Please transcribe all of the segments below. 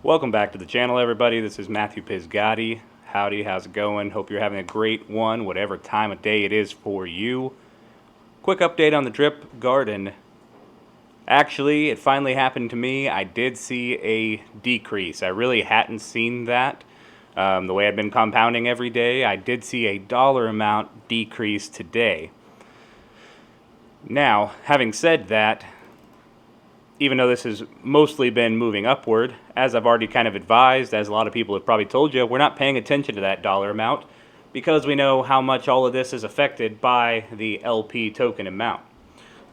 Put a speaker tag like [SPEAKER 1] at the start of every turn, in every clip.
[SPEAKER 1] Welcome back to the channel, everybody. This is Matthew Pisgotti. Howdy, how's it going? Hope you're having a great one, whatever time of day it is for you. Quick update on the drip garden. Actually, it finally happened to me. I did see a decrease. I really hadn't seen that. The way I've been compounding every day, I did see a dollar amount decrease today. Now, having said that, even though this has mostly been moving upward, as I've already kind of advised, as a lot of people have probably told you, we're not paying attention to that dollar amount because we know how much all of this is affected by the LP token amount.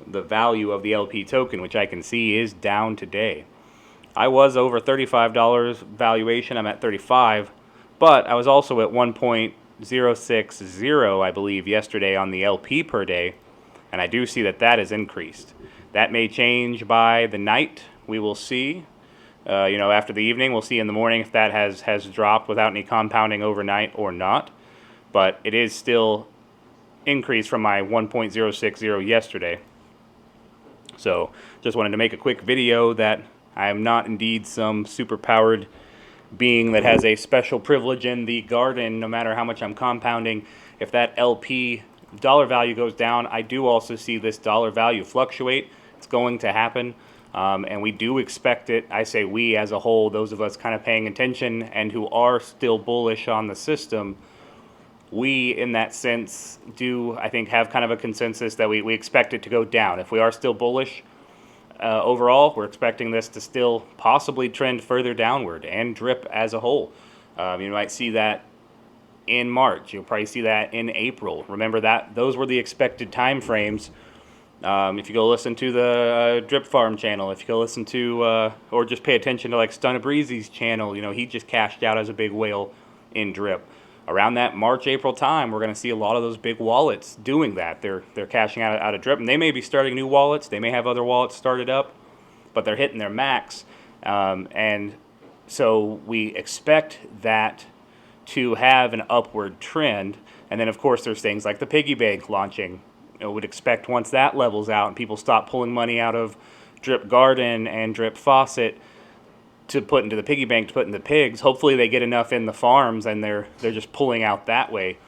[SPEAKER 1] The value of the LP token, which I can see is down today. I was over $35 valuation, I'm at 35, but I was also at 1.060, I believe, yesterday on the LP per day, and I do see that that has increased. That may change by the night. We will see. After the evening, we'll see in the morning if that has dropped without any compounding overnight or not. But it is still increased from my 1.060 yesterday. So just wanted to make a quick video that I am not indeed some super-powered being that has a special privilege in the garden, no matter how much I'm compounding. If that LP dollar value goes down, I do also see this dollar value fluctuate. It's going to happen, and we do expect it. I say we as a whole, those of us kind of paying attention and who are still bullish on the system, we in that sense do, I think, have kind of a consensus that we expect it to go down. If we are still bullish overall, we're expecting this to still possibly trend further downward, and DRIP as a whole. You might see that in March. You'll probably see that in April. Remember that those were the expected time frames. If you go listen to the Drip Farm channel, if you go listen to, or just pay attention to like Stunabreezy's channel, he just cashed out as a big whale in Drip. Around that March, April time, we're going to see a lot of those big wallets doing that. They're cashing out of Drip, and they may be starting new wallets. They may have other wallets started up, but they're hitting their max. And so we expect that to have an upward trend. And then, of course, there's things like the Piggy Bank launching. Would expect once that levels out and people stop pulling money out of DRIP Garden and DRIP Faucet to put into the Piggy Bank, to put in the pigs, hopefully they get enough in the farms and they're just pulling out that way,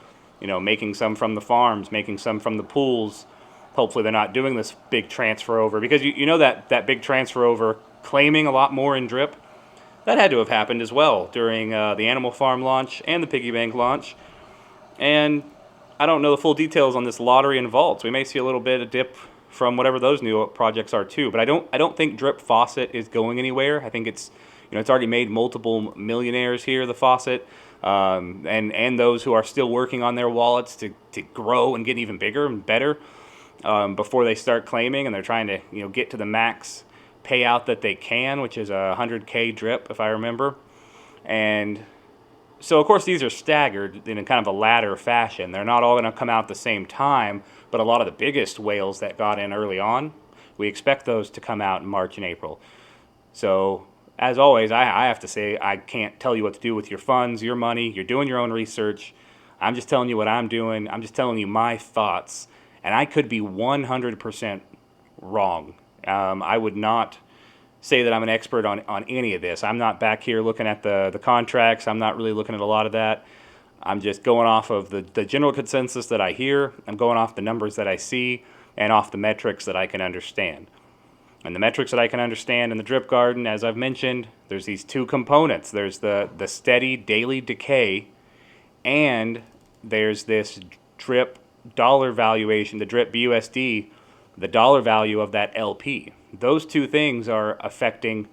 [SPEAKER 1] making some from the farms, making some from the pools. Hopefully they're not doing this big transfer over, because you know that big transfer over, claiming a lot more in DRIP, that had to have happened as well during the Animal Farm launch and the Piggy Bank launch. And I don't know the full details on this lottery and vaults. We may see a little bit of dip from whatever those new projects are too. But I don't think DRIP Faucet is going anywhere. I think it's it's already made multiple millionaires here, the Faucet, and those who are still working on their wallets to grow and get even bigger and better before they start claiming, and they're trying to get to the max payout that they can, which is a 100K DRIP if I remember. And so, of course, these are staggered in a kind of a ladder fashion. They're not all going to come out at the same time, but a lot of the biggest whales that got in early on, we expect those to come out in March and April. So, as always, I have to say, I can't tell you what to do with your funds, your money. You're doing your own research. I'm just telling you what I'm doing. I'm just telling you my thoughts. And I could be 100% wrong. I would not say that I'm an expert on any of this. I'm not back here looking at the contracts. I'm not really looking at a lot of that. I'm just going off of the general consensus that I hear. I'm going off the numbers that I see and off the metrics that I can understand. And the metrics that I can understand in the Drip Garden, as I've mentioned, there's these two components. There's the steady daily decay, and there's this Drip dollar valuation, the Drip BUSD, the dollar value of that LP. Those two things are affecting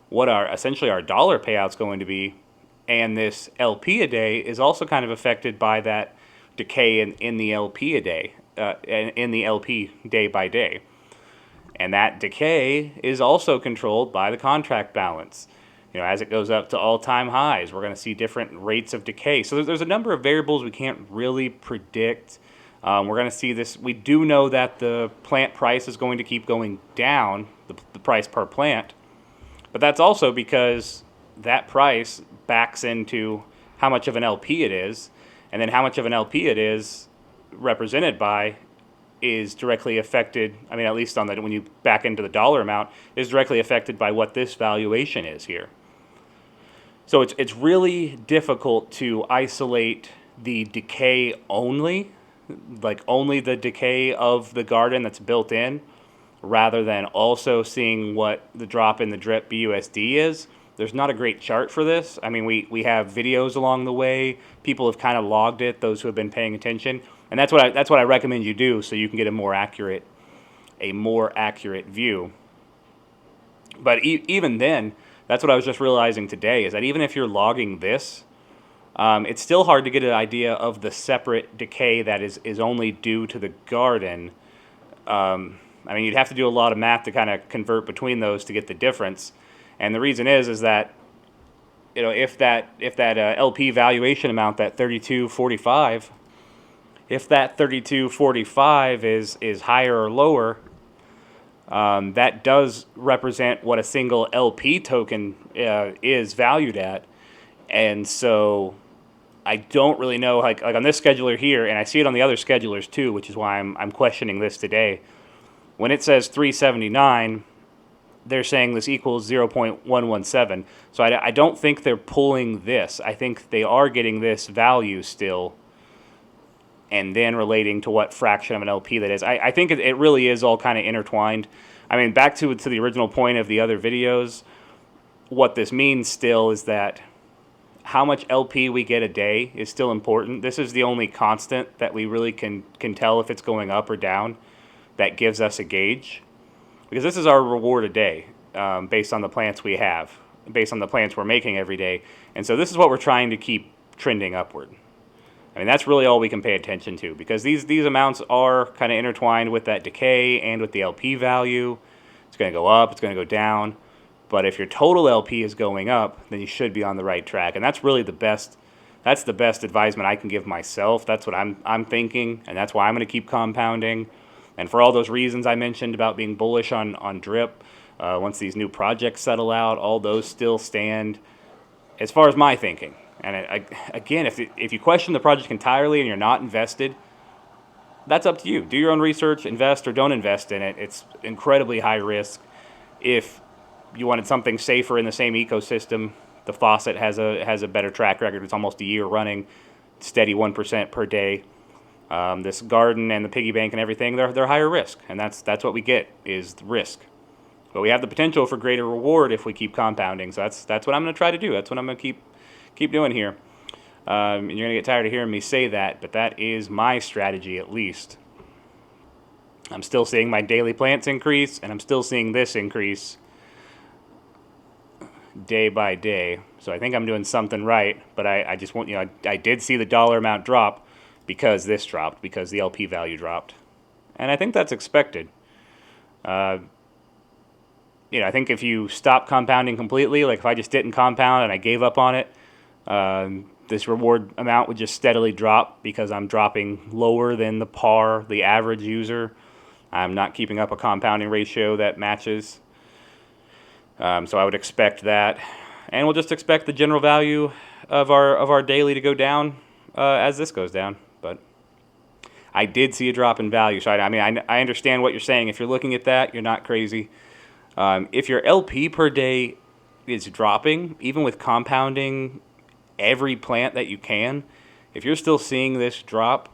[SPEAKER 1] what are essentially our dollar payouts going to be, and this LP a day is also kind of affected by that decay in the LP a day, in the LP day by day. And that decay is also controlled by the contract balance. As it goes up to all-time highs, we're going to see different rates of decay. So there's a number of variables we can't really predict. We're going to see this. We do know that the plant price is going to keep going down, the price per plant. But that's also because that price backs into how much of an LP it is, and then how much of an LP it is represented by is directly affected, at least on when you back into the dollar amount, is directly affected by what this valuation is here. So it's really difficult to isolate the decay only, like only the decay of the garden that's built in, rather than also seeing what the drop in the DRIP BUSD is. There's not a great chart for this. I mean, we have videos along the way. People have kind of logged it, those who have been paying attention. And that's what I recommend you do, so you can get a more accurate view. But even then, that's what I was just realizing today, is that even if you're logging this, it's still hard to get an idea of the separate decay that is only due to the garden. I mean, you'd have to do a lot of math to kind of convert between those to get the difference. And the reason is that, you know, if that LP valuation amount, that 3245, if that 3245 is higher or lower, that does represent what a single LP token is valued at. And so I don't really know, like on this scheduler here, and I see it on the other schedulers too, which is why I'm questioning this today. When it says 379, they're saying this equals 0.117. So I don't think they're pulling this. I think they are getting this value still, and then relating to what fraction of an LP that is. I think it really is all kind of intertwined. I mean, back to the original point of the other videos, what this means still is that how much LP we get a day is still important. This is the only constant that we really can tell if it's going up or down, that gives us a gauge. Because this is our reward a day, based on the plants we have, based on the plants we're making every day. And so this is what we're trying to keep trending upward. I mean, that's really all we can pay attention to, because these amounts are kind of intertwined with that decay and with the LP value. It's going to go up, it's going to go down. But if your total LP is going up, then you should be on the right track. And that's really the best advisement I can give myself. That's what I'm thinking, and that's why I'm going to keep compounding. And for all those reasons I mentioned about being bullish on DRIP, once these new projects settle out, all those still stand as far as my thinking. And again, if you question the project entirely and you're not invested, that's up to you. Do your own research, invest or don't invest in it. It's incredibly high risk. If you wanted something safer in the same ecosystem, the Faucet has a better track record. It's almost a year running, steady 1% per day. This garden and the Piggy Bank and everything, they're higher risk, and that's what we get, is the risk. But we have the potential for greater reward if we keep compounding. So that's what I'm going to try to do. That's what I'm going to keep doing here. And you're going to get tired of hearing me say that, but that is my strategy at least. I'm still seeing my daily plants increase, and I'm still seeing this increase day by day. So I think I'm doing something right, but I just want, I did see the dollar amount drop because this dropped, because the LP value dropped. And I think that's expected. I think if you stop compounding completely, like if I just didn't compound and I gave up on it, this reward amount would just steadily drop because I'm dropping lower than the average user. I'm not keeping up a compounding ratio that matches. So I would expect that. And we'll just expect the general value of our daily to go down as this goes down. But I did see a drop in value. So I understand what you're saying. If you're looking at that, you're not crazy. If your LP per day is dropping, even with compounding every plant that you can, if you're still seeing this drop,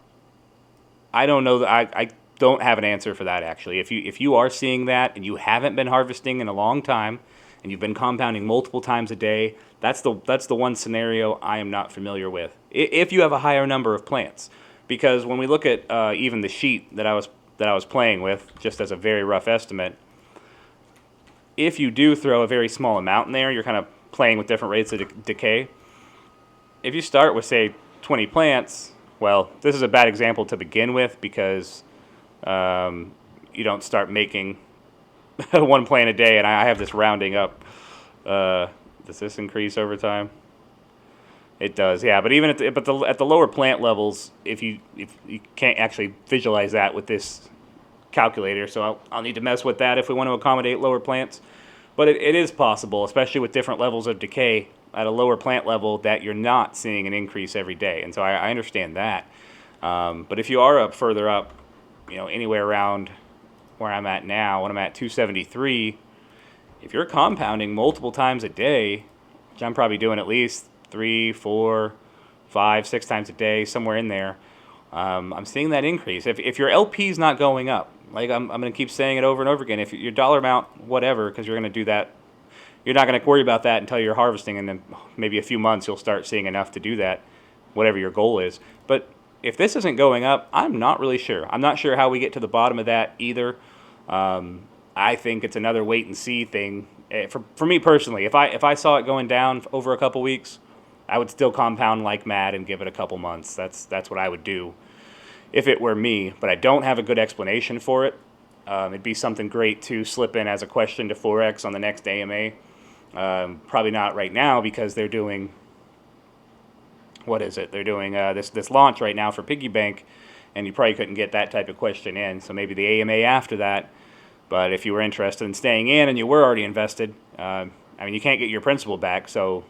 [SPEAKER 1] I don't know. I don't have an answer for that, actually. If you are seeing that and you haven't been harvesting in a long time and you've been compounding multiple times a day, that's the one scenario I am not familiar with. If you have a higher number of plants, because when we look at even the sheet that I was playing with, just as a very rough estimate, if you do throw a very small amount in there, you're kind of playing with different rates of decay. If you start with, say, 20 plants, well, this is a bad example to begin with because you don't start making one plant a day, and I have this rounding up. Does this increase over time? It does, yeah. But even at the lower plant levels, if you can't actually visualize that with this calculator, so I'll need to mess with that if we want to accommodate lower plants. But it is possible, especially with different levels of decay at a lower plant level, that you're not seeing an increase every day. And so I understand that. But if you are further up, anywhere around where I'm at now, when I'm at 273, if you're compounding multiple times a day, which I'm probably doing at least 3, 4, 5, 6 times a day, somewhere in there, I'm seeing that increase. If your LP is not going up, like I'm going to keep saying it over and over again, if your dollar amount, whatever, because you're going to do that, you're not going to worry about that until you're harvesting, and then maybe a few months you'll start seeing enough to do that, whatever your goal is. But if this isn't going up, I'm not really sure. I'm not sure how we get to the bottom of that either. I think it's another wait and see thing. For me personally, if I saw it going down over a couple weeks, I would still compound like mad and give it a couple months. That's what I would do if it were me. But I don't have a good explanation for it. It'd be something great to slip in as a question to Forex on the next AMA. Probably not right now because they're doing, what is it? They're doing this launch right now for Piggy Bank, and you probably couldn't get that type of question in. So maybe the AMA after that. But if you were interested in staying in and you were already invested, I mean, you can't get your principal back, so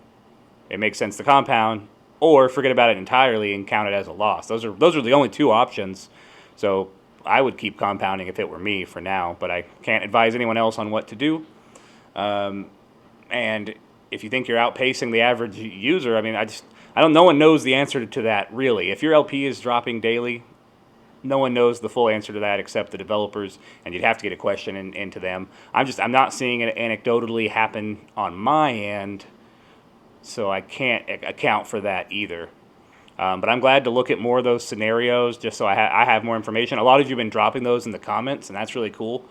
[SPEAKER 1] it makes sense to compound, or forget about it entirely and count it as a loss. Those are the only two options. So I would keep compounding if it were me for now, but I can't advise anyone else on what to do. And if you think you're outpacing the average user, I mean, no one knows the answer to that really. If your LP is dropping daily, no one knows the full answer to that except the developers, and you'd have to get a question into them. I'm not seeing it anecdotally happen on my end, so I can't account for that either. But I'm glad to look at more of those scenarios just so I have more information. A lot of you have been dropping those in the comments, and that's really cool.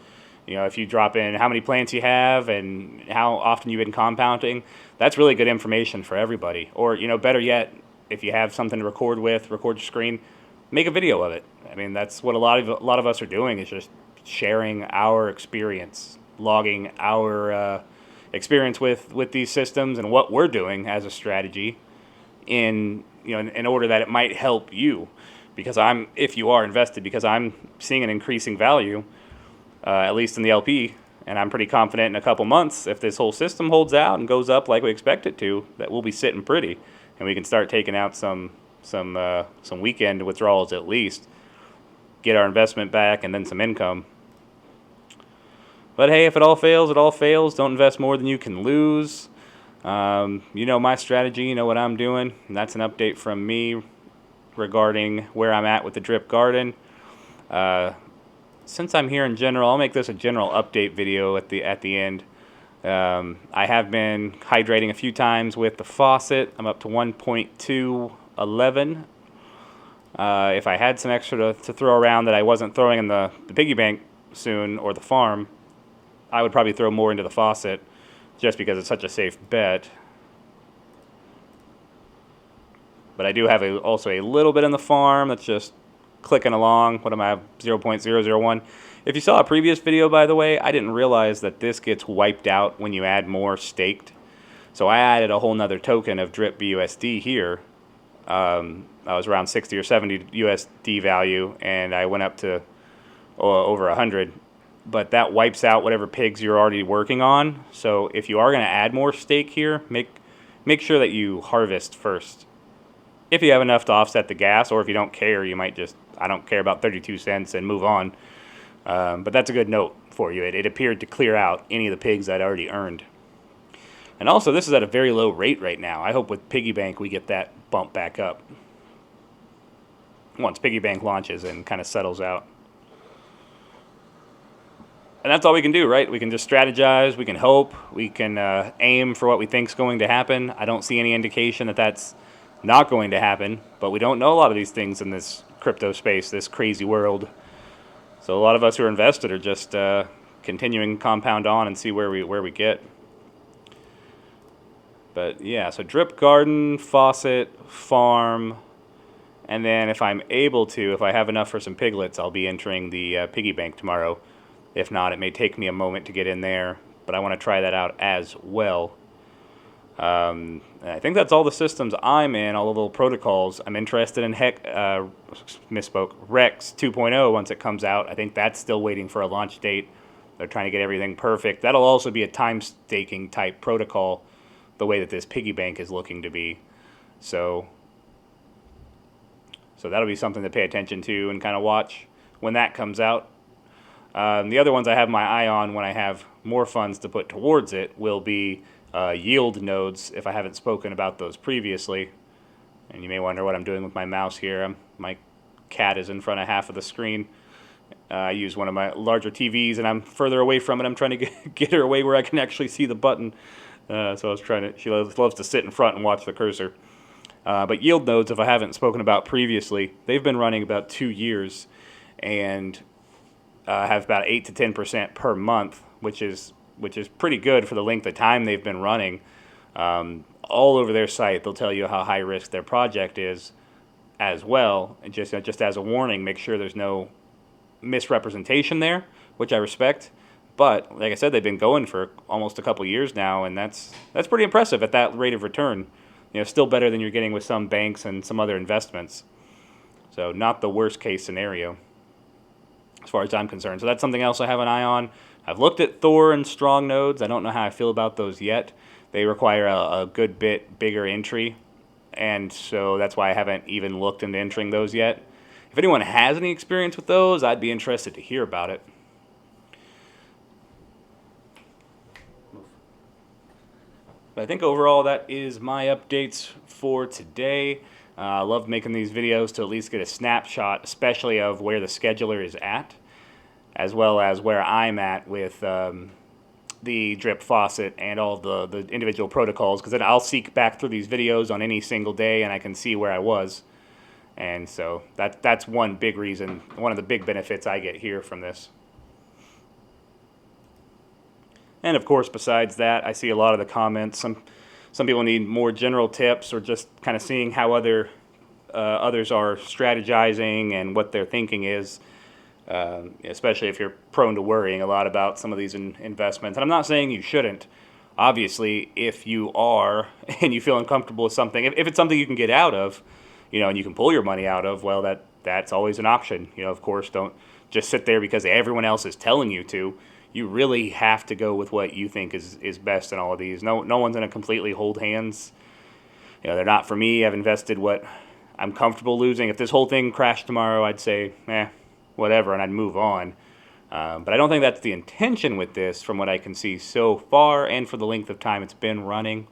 [SPEAKER 1] You know, if you drop in how many plants you have and how often you've been compounding, that's really good information for everybody. Or, you know, better yet, if you have something to record your screen, make a video of it. I mean, that's what a lot of us are doing, is just sharing our experience, logging our experience with these systems and what we're doing as a strategy in order that it might help you, because if you are invested, because I'm seeing an increasing value, at least in the LP, and I'm pretty confident in a couple months, if this whole system holds out and goes up like we expect it to, that we'll be sitting pretty, and we can start taking out some weekend withdrawals at least, get our investment back, and then some income. But hey, if it all fails, it all fails. Don't invest more than you can lose. You know my strategy, you know what I'm doing, and that's an update from me regarding where I'm at with the drip garden. Since I'm here in general, I'll make this a general update video at the end. I have been hydrating a few times with the faucet. I'm up to 1.211. If I had some extra to throw around that I wasn't throwing in the piggy bank soon, or the farm, I would probably throw more into the faucet just because it's such a safe bet. But I do have also a little bit in the farm that's just clicking along. What am I, 0.001? If you saw a previous video, by the way, I didn't realize that this gets wiped out when you add more staked. So I added a whole nother token of DRIP BUSD here. I was around 60 or 70 USD value, and I went up to over 100. But that wipes out whatever pigs you're already working on. So if you are going to add more stake here, make sure that you harvest first. If you have enough to offset the gas, or if you don't care, you might just, I don't care about 32 cents and move on. But that's a good note for you. It appeared to clear out any of the pigs I'd already earned. And also, this is at a very low rate right now. I hope with Piggy Bank we get that bump back up once Piggy Bank launches and kind of settles out. And that's all we can do, right? We can just strategize, we can hope, we can aim for what we think is going to happen. I don't see any indication that that's not going to happen, but we don't know a lot of these things in this crypto space, this crazy world. So a lot of us who are invested are just continuing to compound on and see where we get. But yeah, so drip garden, faucet, farm, and then if I'm able to, if I have enough for some piglets, I'll be entering the piggy bank tomorrow. If not, it may take me a moment to get in there, but I want to try that out as well. I think that's all the systems I'm in, all the little protocols. I'm interested in Rex 2.0 once it comes out. I think that's still waiting for a launch date. They're trying to get everything perfect. That'll also be a time staking type protocol, the way that this piggy bank is looking to be. So that'll be something to pay attention to and kind of watch when that comes out. The other ones I have my eye on when I have more funds to put towards it will be yield nodes if I haven't spoken about those previously. And you may wonder what I'm doing with my mouse here. My cat is in front of half of the screen. I use one of my larger TVs, and I'm further away from it. I'm trying to get her away where I can actually see the button. So I was trying to. She loves to sit in front and watch the cursor. But yield nodes, if I haven't spoken about previously, they've been running about 2 years, and have about 8 to 10% per month, which is pretty good for the length of time they've been running. All over their site, they'll tell you how high risk their project is, as well. And just as a warning, make sure there's no misrepresentation there, which I respect. But like I said, they've been going for almost a couple years now, and that's pretty impressive at that rate of return. Still better than you're getting with some banks and some other investments. So not the worst case scenario, as far as I'm concerned. So that's something else I have an eye on. I've looked at Thor and Strong nodes. I don't know how I feel about those yet. They require a good bit bigger entry, and so that's why I haven't even looked into entering those yet. If anyone has any experience with those, I'd be interested to hear about it. But I think overall that is my updates for today. I love making these videos to at least get a snapshot, especially of where the scheduler is at, as well as where I'm at with the drip faucet and all the individual protocols, because then I'll seek back through these videos on any single day and I can see where I was. And so that's one big reason, one of the big benefits I get here from this. And of course, besides that, I see a lot of the comments. Some people need more general tips, or just kind of seeing how others are strategizing and what their thinking is. Especially if you're prone to worrying a lot about some of these investments. And I'm not saying you shouldn't. Obviously, if you are and you feel uncomfortable with something, if it's something you can get out of, and you can pull your money out of, well, that's always an option. Of course, don't just sit there because everyone else is telling you to. You really have to go with what you think is best in all of these. No one's going to completely hold hands. They're not for me. I've invested what I'm comfortable losing. If this whole thing crashed tomorrow, I'd say, whatever, and I'd move on. But I don't think that's the intention with this, from what I can see so far, and for the length of time it's been running.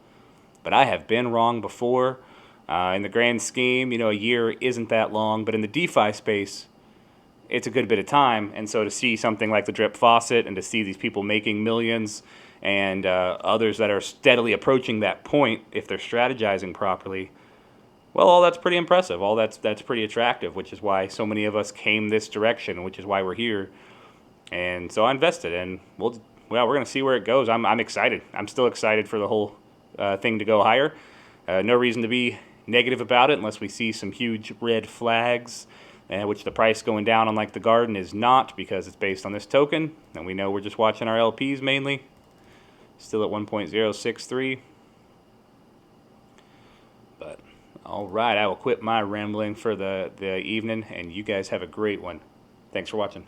[SPEAKER 1] But I have been wrong before. In the grand scheme, a year isn't that long, but in the DeFi space, it's a good bit of time. And so to see something like the drip faucet, and to see these people making millions, and others that are steadily approaching that point if they're strategizing properly, well, all that's pretty impressive. All that's pretty attractive, which is why so many of us came this direction, which is why we're here. And so I invested, and we're going to see where it goes. I'm excited. I'm still excited for the whole thing to go higher. No reason to be negative about it unless we see some huge red flags, which the price going down on like the garden is not, because it's based on this token, and we know we're just watching our LPs mainly. Still at 1.063. But all right, I will quit my rambling for the evening, and you guys have a great one. Thanks for watching.